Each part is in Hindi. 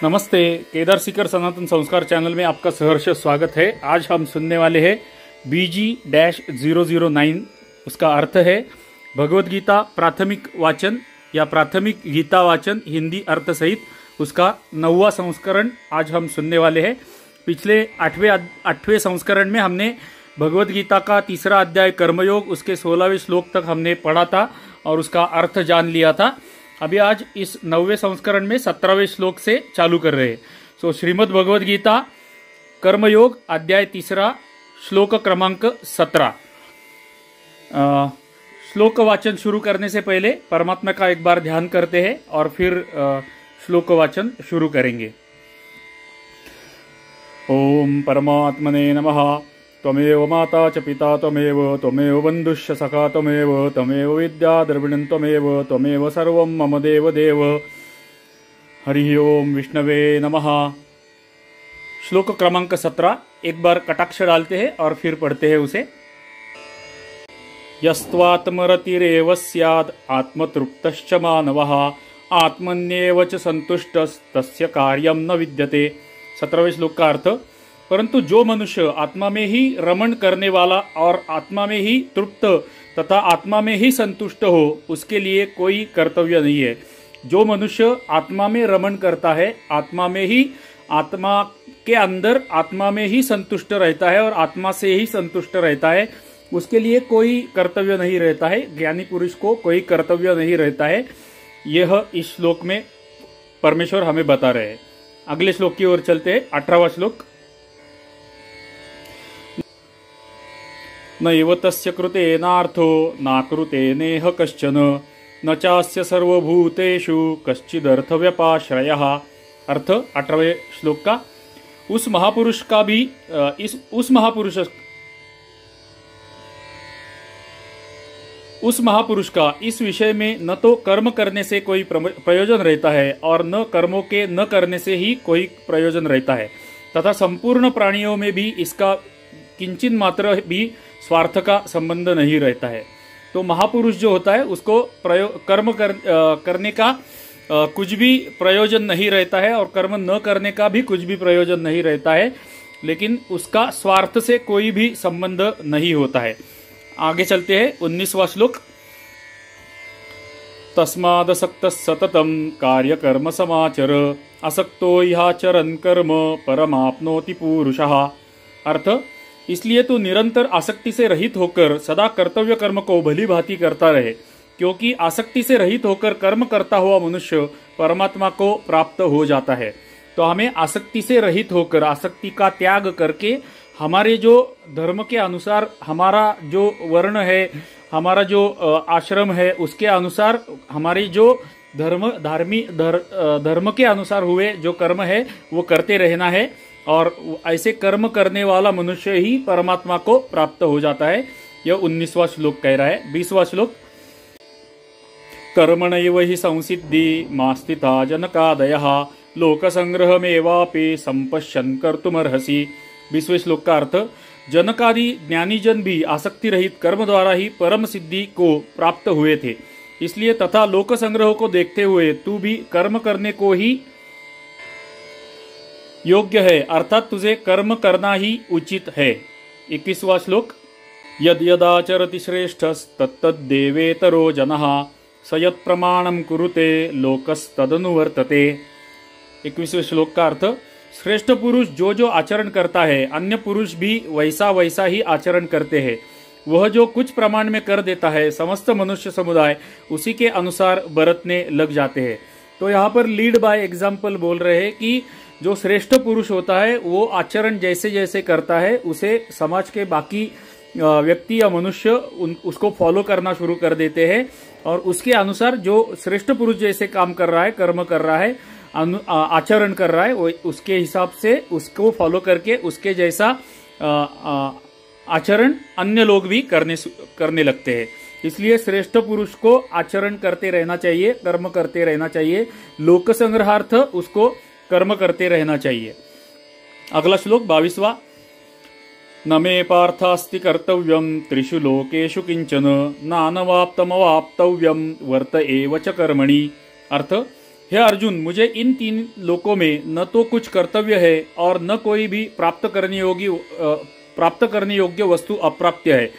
नमस्ते, केदार सीकर सनातन संस्कार चैनल में आपका सहर्ष स्वागत है। आज हम सुनने वाले हैं BG-009। उसका अर्थ है भगवत गीता प्राथमिक वाचन या प्राथमिक गीता वाचन हिंदी अर्थ सहित उसका 9वां संस्करण आज हम सुनने वाले हैं। पिछले 8वें संस्करण में हमने भगवत गीता का 3रा अध्याय कर्मयोग उसके 16वें श्लोक तक हमने पढ़ा था और उसका अर्थ जान लिया था। अभी आज इस 9वें संस्करण में 17वें श्लोक से चालू कर रहे हैं। सो श्रीमद् भगवद गीता कर्मयोग अध्याय 3 श्लोक क्रमांक 17। श्लोक वाचन शुरू करने से पहले परमात्मा का एक बार ध्यान करते हैं और फिर श्लोक वाचन शुरू करेंगे। ओम परमात्मने नमः। त्वमेव माता च पिता त्वमेव बन्धुश्च सखा त्वमेव विद्या द्रविणं त्वमेव सर्वं मम देव। हरि ओम विष्णवे नमः। श्लोक क्रमांक 17 एक बार कटाक्ष डालते हैं और फिर पढ़ते हैं उसे। यस्त्वात्मरतिरेव स्याद् आत्मतृप्तश्च मानवः आत्मन्येव च संतुष्टस्तस्य कार्यं न विद्यते। 17वें श्लोक का अर्थ, परंतु जो मनुष्य आत्मा में ही रमण करने वाला और आत्मा में ही तृप्त तथा आत्मा में ही संतुष्ट हो उसके लिए कोई कर्तव्य नहीं है। जो मनुष्य आत्मा में रमण करता है, आत्मा में ही, आत्मा के अंदर आत्मा में ही संतुष्ट रहता है और आत्मा से ही संतुष्ट रहता है, उसके लिए कोई कर्तव्य नहीं रहता है। ज्ञानी पुरुष को कोई कर्तव्य नहीं रहता है। यह इस श्लोक में परमेश्वर हमें बता रहे हैं। अगले श्लोक की ओर चलते हैं। 18वां श्लोक। नैव तस्य कृतेनार्थो नाकृतेनेह कश्चन न चास्य सर्वभूतेषु कश्चिदर्थव्यपाश्रयः। अर्थ 18वें श्लोक का, उस महापुरुष का भी उस महापुरुष का इस विषय में न तो कर्म करने से कोई प्रयोजन रहता है और न कर्मों के न करने से ही कोई प्रयोजन रहता है, तथा संपूर्ण प्राणियों में भी इसका किंचित मात्र भी स्वार्थ का संबंध नहीं रहता है। तो महापुरुष जो होता है उसको कर्म करने का कुछ भी प्रयोजन नहीं रहता है और कर्म न करने का भी कुछ भी प्रयोजन नहीं रहता है, लेकिन उसका स्वार्थ से कोई भी संबंध नहीं होता है। आगे चलते हैं। 19वां श्लोक। तस्मादसक्तः सततं कार्यकर्म समाचर असक्तो ह्याचरन् कर्म परमाप्नोति पुरुषः। अर्थ, इसलिए तू निरंतर आसक्ति से रहित होकर सदा कर्तव्य कर्म को भली भांति करता रहे, क्योंकि आसक्ति से रहित होकर कर्म करता हुआ मनुष्य परमात्मा को प्राप्त हो जाता है। तो हमें आसक्ति से रहित होकर, आसक्ति का त्याग करके, हमारे जो धर्म के अनुसार, हमारा जो वर्ण है, हमारा जो आश्रम है, उसके अनुसार हमारी जो धर्म के अनुसार हुए जो कर्म है वो करते रहना है। और ऐसे कर्म करने वाला मनुष्य ही परमात्मा को प्राप्त हो जाता है। यह 19वां श्लोक कह रहा है। 20वां श्लोक। कर्मणैव हि संसिद्धि मास्तिता जनकादयः लोकसंग्रहमेवापि संपश्यन् कर्तुमर्हसि। 20वें श्लोक का अर्थ, जनकादि ज्ञानीजन भी आसक्ति रहित कर्म द्वारा ही परम सिद्धि को प्राप्त हुए थे, इसलिए तथा लोक संग्रह को देखते हुए तू भी कर्म करने को ही योग्य है, अर्थात तुझे कर्म करना ही उचित है। 21वां श्लोक। यद यदाचरति श्रेष्ठस्तत्तद्देवेतरो जनः स यत् प्रमाणं कुरुते लोकस्तदनुवर्तते। 21वें श्लोक का अर्थ, श्रेष्ठ पुरुष जो जो आचरण करता है अन्य पुरुष भी वैसा ही आचरण करते हैं। वह जो कुछ प्रमाण में कर देता है समस्त मनुष्य समुदाय उसी के अनुसार बरतने लग जाते हैं। तो यहाँ पर लीड बाय एग्जाम्पल बोल रहे हैं कि जो श्रेष्ठ पुरुष होता है वो आचरण जैसे जैसे करता है उसे समाज के बाकी व्यक्ति या मनुष्य उसको फॉलो करना शुरू कर देते हैं और उसके अनुसार जो श्रेष्ठ पुरुष जैसे काम कर रहा है, कर्म कर रहा है, आचरण कर रहा है, वो उसके हिसाब से उसको फॉलो करके उसके जैसा आचरण अन्य लोग भी करने लगते हैं। इसलिए श्रेष्ठ पुरुष को आचरण करते रहना चाहिए, कर्म करते रहना चाहिए, लोक संग्रहार्थ उसको कर्म करते रहना चाहिए। अगला श्लोक 22वां। न मे पार्थास्ति कर्तव्यम त्रिषु लोकेषु किंचन नानवाप्तमवाप्तव्यम वर्त एव च कर्मणि। अर्थ, हे अर्जुन, मुझे इन 3 लोकों में न तो कुछ कर्तव्य है और न कोई भी प्राप्त करने योग्य वस्तु अप्राप्य है,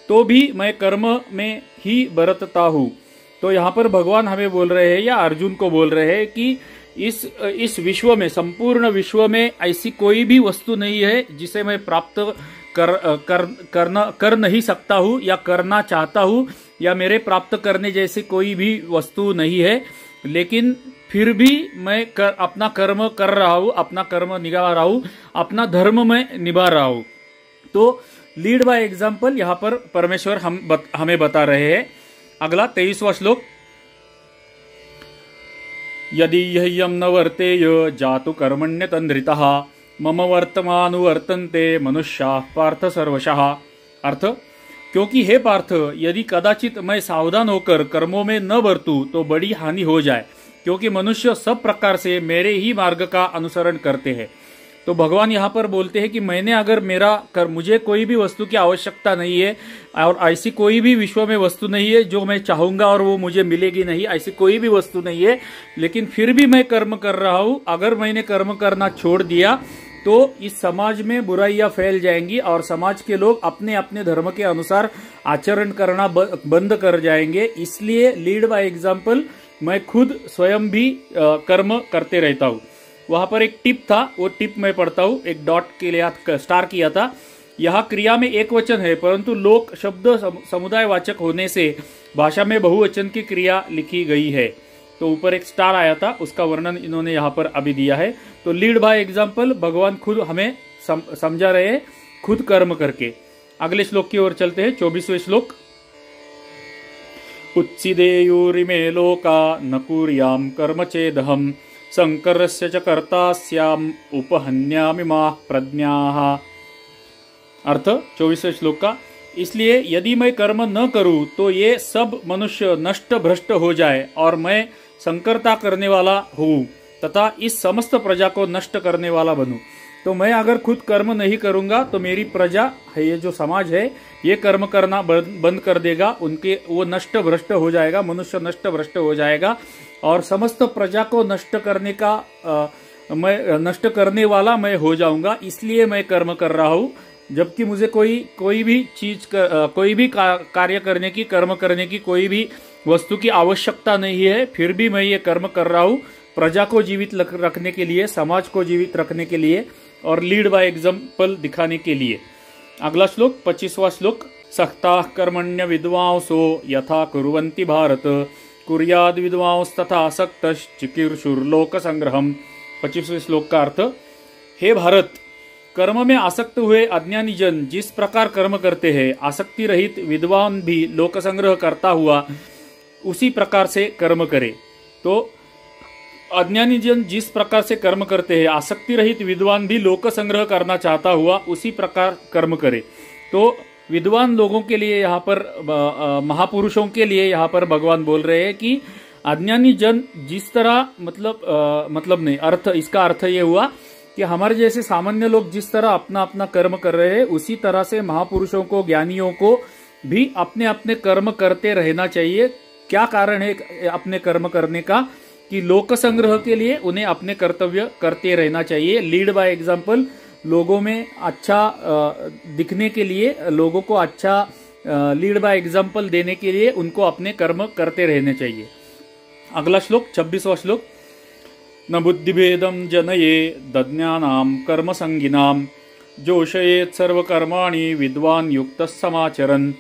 तो भी मैं कर्म में ही बरतता हूँ। तो यहाँ पर भगवान हमें बोल रहे हैं या अर्जुन को बोल रहे हैं कि इस विश्व में, संपूर्ण विश्व में ऐसी कोई भी वस्तु नहीं है जिसे मैं प्राप्त कर नहीं सकता हूँ या करना चाहता हूँ, या मेरे प्राप्त करने जैसी कोई भी वस्तु नहीं है, लेकिन फिर भी मैं अपना कर्म कर रहा हूँ, अपना कर्म निभा रहा हूँ, अपना धर्म में निभा रहा हूँ। तो लीड बाय एग्जाम्पल यहाँ पर परमेश्वर हमें बता रहे हैं। अगला 23वां श्लोक, यदि ह्ययं न वर्तेय जातु कर्मण्यतन्द्रितः मम वर्तमानुवर्तन्ते मनुष्याः पार्थ सर्वशः। अर्थ, क्योंकि हे पार्थ, यदि कदाचित मैं सावधान होकर कर्मों में न बरतूं तो बड़ी हानि हो जाए, क्योंकि मनुष्य सब प्रकार से मेरे ही मार्ग का अनुसरण करते हैं। तो भगवान यहाँ पर बोलते हैं कि मैंने अगर मुझे कोई भी वस्तु की आवश्यकता नहीं है और ऐसी कोई भी विश्व में वस्तु नहीं है जो मैं चाहूंगा और वो मुझे मिलेगी नहीं, ऐसी कोई भी वस्तु नहीं है, लेकिन फिर भी मैं कर्म कर रहा हूं। अगर मैंने कर्म करना छोड़ दिया तो इस समाज में बुराइयां फैल जाएंगी और समाज के लोग अपने अपने धर्म के अनुसार आचरण करना बंद कर जाएंगे। इसलिए लीड बाय एग्जाम्पल, मैं खुद स्वयं भी कर्म करते रहता हूँ। वहां पर एक टिप था, वो टिप मैं पढ़ता हूँ। एक डॉट के लिए स्टार किया था। यहाँ क्रिया में एक वचन है, परंतु लोक शब्द समुदायवाचक होने से भाषा में बहुवचन की क्रिया लिखी गई है। तो ऊपर एक स्टार आया था, उसका वर्णन इन्होंने यहाँ पर अभी दिया है। तो लीड बाय एग्जाम्पल, भगवान खुद हमें समझा रहे हैं, खुद कर्म करके। अगले श्लोक की ओर चलते हैं, 24वें श्लोक, उत्सिदेयुरिमे लोका न कुर्याम कर्म चेदहम संकरस्य च कर्ता स्याम उपहन्यामि माः प्रज्ञाः। अर्थ 24वें श्लोक का, इसलिए यदि मैं कर्म न करूं तो ये सब मनुष्य नष्ट भ्रष्ट हो जाए और मैं संकरता करने वाला हूं तथा इस समस्त प्रजा को नष्ट करने वाला बनूं। तो मैं अगर खुद कर्म नहीं करूंगा तो मेरी प्रजा है, ये जो समाज है, ये कर्म करना बंद कर देगा, वो नष्ट भ्रष्ट हो जाएगा, मनुष्य नष्ट भ्रष्ट हो जाएगा और समस्त प्रजा को नष्ट करने वाला मैं हो जाऊंगा। इसलिए मैं कर्म कर रहा हूं, जबकि मुझे कोई भी कार्य करने की, कर्म करने की कोई भी वस्तु की आवश्यकता नहीं है, फिर भी मैं ये कर्म कर रहा हूं प्रजा को जीवित रखने के लिए, समाज को जीवित रखने के लिए और लीड बाय एग्जाम्पल दिखाने के लिए। अगला श्लोक 25वां श्लोक, सक्ताः कर्मण्य विद्वांसो यथा कुर्वन्ति भारत कुर्याद विद्वांस तथा सक्तश्चिकीर्षुर्लोक संग्रहम। 25वें श्लोक का अर्थ, हे भारत, कर्म में आसक्त हुए अज्ञानी जन जिस प्रकार कर्म करते हैं, आसक्ति रहित विद्वान भी लोक संग्रह करता हुआ उसी प्रकार से कर्म करे। तो अज्ञानी जन जिस प्रकार से कर्म करते हैं, आसक्ति रहित विद्वान भी लोक संग्रह करना चाहता हुआ उसी प्रकार कर्म करे। तो विद्वान लोगों के लिए यहाँ पर, महापुरुषों के लिए यहाँ पर भगवान बोल रहे हैं कि अज्ञानी जन जिस तरह, मतलब नहीं, इसका अर्थ ये हुआ कि हमारे जैसे सामान्य लोग जिस तरह अपना अपना कर्म कर रहे हैं, उसी तरह से महापुरुषों को, ज्ञानियों को भी अपने अपने कर्म करते रहना चाहिए। क्या कारण है अपने कर्म करने का? कि लोक संग्रह के लिए उन्हें अपने कर्तव्य करते रहना चाहिए। लीड बाय एग्जाम्पल, लोगों में अच्छा दिखने के लिए, लोगों को अच्छा लीड बाय एग्जाम्पल देने के लिए उनको अपने कर्म करते रहने चाहिए। अगला श्लोक 26वां श्लोक, न बुद्धिभेदम जनये दज्ञानाम कर्म संगिनाम जोशयेत सर्वकर्माणि विद्वान युक्त समाचरन।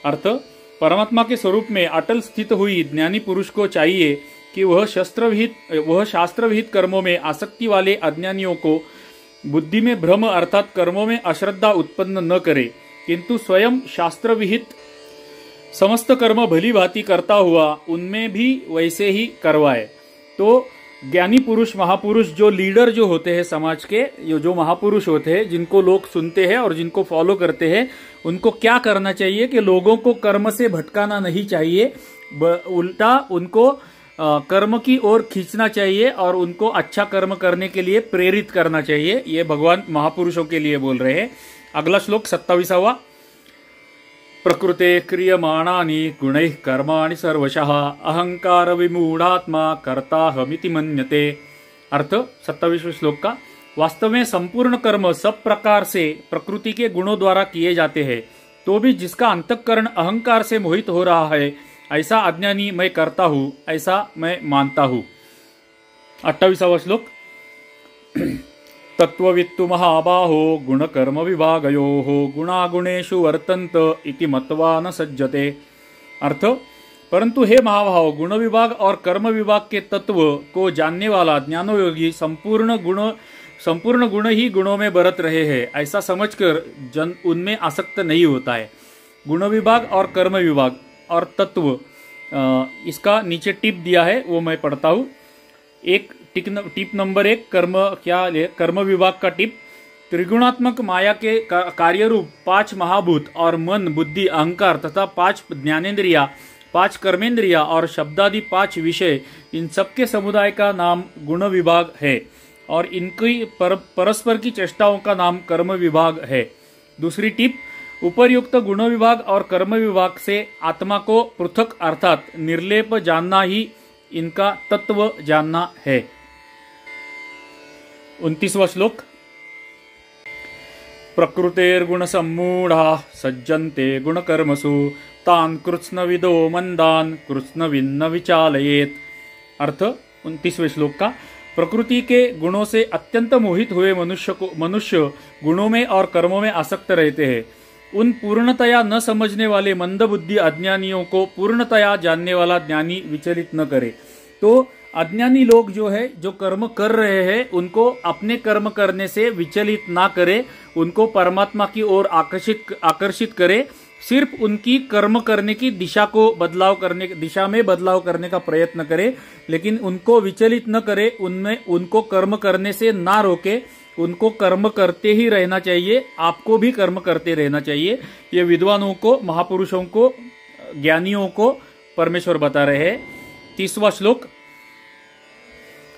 अर्थ, परमात्मा के स्वरूप में अटल स्थित हुई ज्ञानी पुरुष को चाहिए कि वह शास्त्रविहित कर्मों में आसक्ति वाले अज्ञानियों को बुद्धि में भ्रम अर्थात कर्मों में अश्रद्धा उत्पन्न न करे, किंतु स्वयं शास्त्र विहित समस्त कर्म भली भांति करता हुआ उनमें भी वैसे ही करवाए। तो ज्ञानी पुरुष, महापुरुष, जो लीडर जो होते हैं समाज के, जो महापुरुष होते हैं, जिनको लोग सुनते हैं और जिनको फॉलो करते हैं, उनको क्या करना चाहिए कि लोगों को कर्म से भटकाना नहीं चाहिए, उल्टा उनको कर्म की ओर खींचना चाहिए और उनको अच्छा कर्म करने के लिए प्रेरित करना चाहिए। ये भगवान महापुरुषों के लिए बोल रहे हैं। अगला श्लोक 27वां, प्रकृते क्रियमाणानि गुणैः कर्माणि सर्वशः अहंकार विमूढ़ात्मा कर्ताहमिति मन्यते। अर्थ 27वें श्लोक का, वास्तव में संपूर्ण कर्म सब प्रकार से प्रकृति के गुणों द्वारा किए जाते हैं, तो भी जिसका अंतःकरण अहंकार से मोहित हो रहा है, ऐसा अज्ञानी मैं करता हूं, ऐसा मैं मानता हूं। 28वां श्लोक, तत्ववित्तु महाबाहो गुणकर्म विभागयोः गुणागुणेषु वर्तन्त इति मत्वा न सज्जते। अर्थ, परंतु हे महाभाव, गुण विभाग और कर्म विभाग के तत्व को जानने वाला ज्ञानयोगी संपूर्ण गुण ही गुणों में बरत रहे हैं, ऐसा समझकर जन उनमें आसक्त नहीं होता है। गुण विभाग और कर्म विभाग और तत्व, इसका नीचे टिप दिया है, वो मैं पढ़ता हूँ। टिप नंबर 1, कर्म विभाग का टिप, त्रिगुणात्मक माया के कार्यरूप 5 महाभूत और मन, बुद्धि, अहंकार तथा 5 ज्ञानेन्द्रिया, 5 कर्मेंद्रिया और शब्दादि 5 विषय, इन सबके समुदाय का नाम गुण विभाग है और इनकी परस्पर की चेष्टाओं का नाम कर्म विभाग है। दूसरी टिप, उपर्युक्त गुण विभाग और कर्म विभाग से आत्मा को पृथक अर्थात निर्लेप जानना ही इनका तत्व जानना है। 29वां श्लोक, प्रकृतेर्गुण सम्मूढ़ा सज्जन्ते गुणकर्मसु तान् कृत्स्नविदो मंदान् कृत्स्नविन्न विचालयेत। अर्थ 29वें श्लोक का, प्रकृति के गुणों से अत्यंत मोहित हुए मनुष्य गुणों में और कर्मों में आसक्त रहते हैं। उन पूर्णतया न समझने वाले मंदबुद्धि अज्ञानियों को पूर्णतया जानने वाला ज्ञानी विचलित न करे। तो अज्ञानी लोग जो है, जो कर्म कर रहे हैं, उनको अपने कर्म करने से विचलित ना करे, उनको परमात्मा की ओर आकर्षित करे। सिर्फ उनकी कर्म करने की दिशा में बदलाव करने का प्रयत्न करे, लेकिन उनको विचलित न करे, उनको कर्म करने से ना रोके। उनको कर्म करते ही रहना चाहिए, आपको भी कर्म करते रहना चाहिए। ये विद्वानों को, महापुरुषों को, ज्ञानियों को परमेश्वर बता रहे हैं। 30वां श्लोक,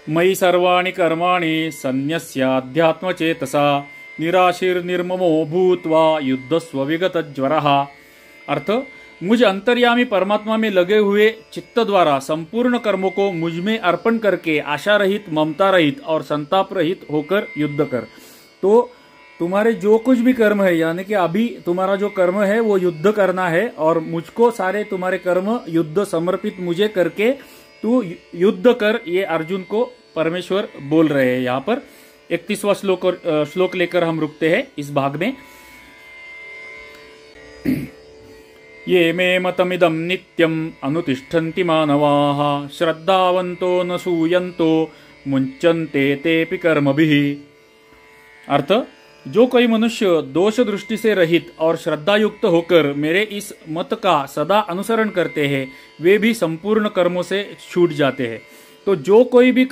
मयि सर्वाणि कर्माणि सन्न्यस्याध्यात्म चेतसा निराशीर्निर्ममो भूत्वा युद्धस्व विगतज्वरः। अर्थ, मुझ अंतर्यामी परमात्मा में लगे हुए चित्त द्वारा संपूर्ण कर्मों को मुझ में अर्पण करके आशा रहित, ममता रहित और संताप रहित होकर युद्ध कर। तो तुम्हारे जो कुछ भी कर्म है, यानी कि अभी तुम्हारा जो कर्म है वो युद्ध करना है, और मुझको सारे तुम्हारे कर्म युद्ध समर्पित मुझे करके तू युद्ध कर, ये अर्जुन को परमेश्वर बोल रहे हैं। यहाँ पर 31वां श्लोक लेकर हम रुकते हैं इस भाग में। ये मे मतमिदं नित्यम् अनुतिष्ठन्ति मानवाः श्रद्धावन्तो न सूयन्तो मुञ्चन्ते तेऽपि कर्मभिः। अर्थ, जो कोई मनुष्य दोष दृष्टि से रहित और श्रद्धायुक्त होकर मेरे इस मत का सदा अनुसरण करते हैं, वे भी संपूर्ण कर्मों से छूट जाते हैं। तो जो कोई भी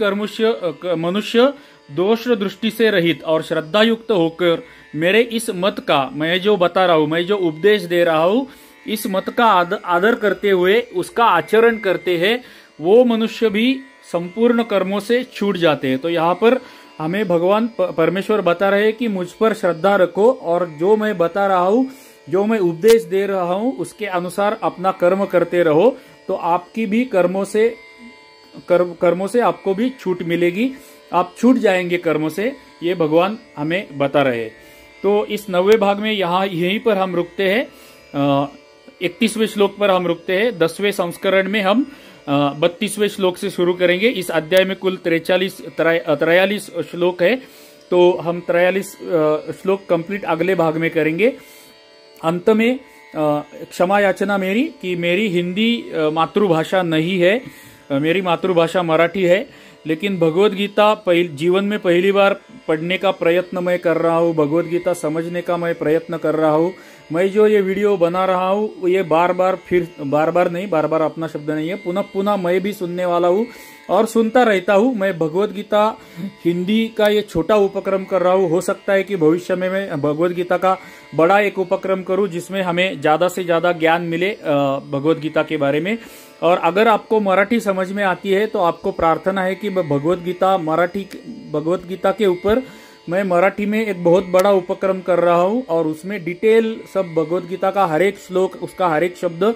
मनुष्य दोष दृष्टि से रहित और श्रद्धायुक्त होकर मेरे इस मत का, मैं जो बता रहा हूं, मैं जो उपदेश दे रहा हूं, इस मत का आदर करते हुए उसका आचरण करते हैं, वो मनुष्य भी संपूर्ण कर्मों से छूट जाते हैं। तो यहाँ पर हमें भगवान परमेश्वर बता रहे हैं कि मुझ पर श्रद्धा रखो और जो मैं बता रहा हूं, जो मैं उपदेश दे रहा हूं, उसके अनुसार अपना कर्म करते रहो, तो आपकी भी कर्मों से आपको भी छूट मिलेगी, आप छूट जाएंगे कर्मों से, ये भगवान हमें बता रहे हैं। तो इस 9वें भाग में यहीं पर हम रुकते हैं। 31वें श्लोक पर हम रुकते हैं। 10वें संस्करण में हम 32वें श्लोक से शुरू करेंगे। इस अध्याय में कुल 43 श्लोक है, तो हम 43 श्लोक कंप्लीट अगले भाग में करेंगे। अंत में क्षमा याचना मेरी कि मेरी हिंदी मातृभाषा नहीं है, मेरी मातृभाषा मराठी है, लेकिन भगवद गीता जीवन में पहली बार पढ़ने का प्रयत्न मैं कर रहा हूँ, भगवद गीता समझने का मैं प्रयत्न कर रहा हूँ। मैं जो ये वीडियो बना रहा हूँ, ये बार बार अपना शब्द नहीं है, पुनः मैं भी सुनने वाला हूँ और सुनता रहता हूँ। मैं भगवद गीता हिंदी का ये छोटा उपक्रम कर रहा हूँ। हो सकता है कि भविष्य में मैं भगवद गीता का बड़ा एक उपक्रम करूँ, जिसमें हमें ज्यादा से ज्यादा ज्ञान मिले भगवद गीता के बारे में। और अगर आपको मराठी समझ में आती है तो आपको प्रार्थना है कि भगवद गीता के ऊपर मैं मराठी में एक बहुत बड़ा उपक्रम कर रहा हूं और उसमें डिटेल सब भगवत गीता का हर एक श्लोक, उसका हर एक शब्द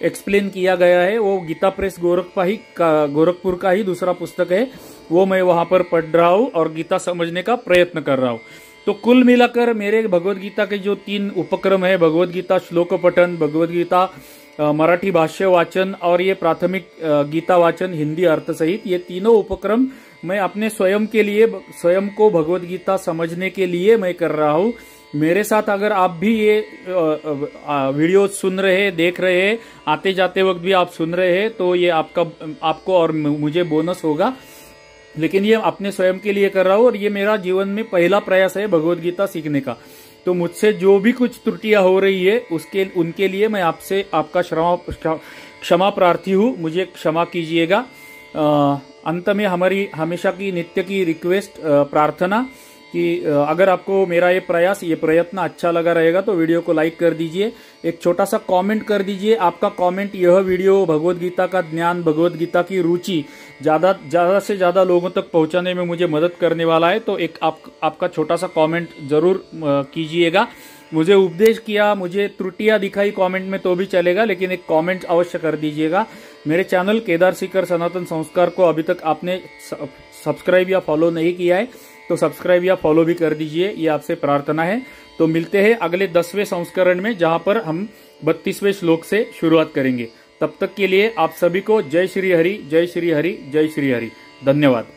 एक्सप्लेन किया गया है। वो गीता प्रेस गोरखपुर का ही दूसरा पुस्तक है, वो मैं वहां पर पढ़ रहा हूं और गीता समझने का प्रयत्न कर रहा हूं। तो कुल मिलाकर मेरे भगवत गीता के जो 3 उपक्रम है, भगवत गीता श्लोक पठन, भगवत गीता मराठी भाष्य वाचन और ये प्राथमिक गीता वाचन हिंदी अर्थ सहित, ये तीनों उपक्रम मैं अपने स्वयं के लिए, स्वयं को भगवत गीता समझने के लिए मैं कर रहा हूं। मेरे साथ अगर आप भी ये वीडियो सुन रहे हैं, देख रहे हैं, आते जाते वक्त भी आप सुन रहे हैं, तो ये आपको और मुझे बोनस होगा। लेकिन ये अपने स्वयं के लिए कर रहा हूं और ये मेरा जीवन में पहला प्रयास है भगवत गीता सीखने का। तो मुझसे जो भी कुछ त्रुटियां हो रही है उनके लिए मैं आपका क्षमा प्रार्थी हूं, मुझे क्षमा कीजिएगा। अंत में हमारी हमेशा की नित्य की रिक्वेस्ट, प्रार्थना कि अगर आपको मेरा ये प्रयत्न अच्छा लगा रहेगा तो वीडियो को लाइक कर दीजिए, एक छोटा सा कमेंट कर दीजिए। आपका कमेंट यह वीडियो भगवत गीता का ज्ञान, भगवत गीता की रुचि ज्यादा से ज्यादा लोगों तक पहुंचाने में मुझे मदद करने वाला है। तो एक आपका छोटा सा कमेंट जरूर कीजिएगा। मुझे उपदेश किया, मुझे त्रुटियां दिखाई कमेंट में तो भी चलेगा, लेकिन एक कमेंट अवश्य कर दीजिएगा। मेरे चैनल केदार सीकर सनातन संस्कार को अभी तक आपने सब्सक्राइब या फॉलो नहीं किया है तो सब्सक्राइब या फॉलो भी कर दीजिए, ये आपसे प्रार्थना है। तो मिलते हैं अगले 10वें संस्करण में, जहां पर हम 32वें श्लोक से शुरुआत करेंगे। तब तक के लिए आप सभी को जय श्री हरि, जय श्री हरि, जय श्री हरि। धन्यवाद।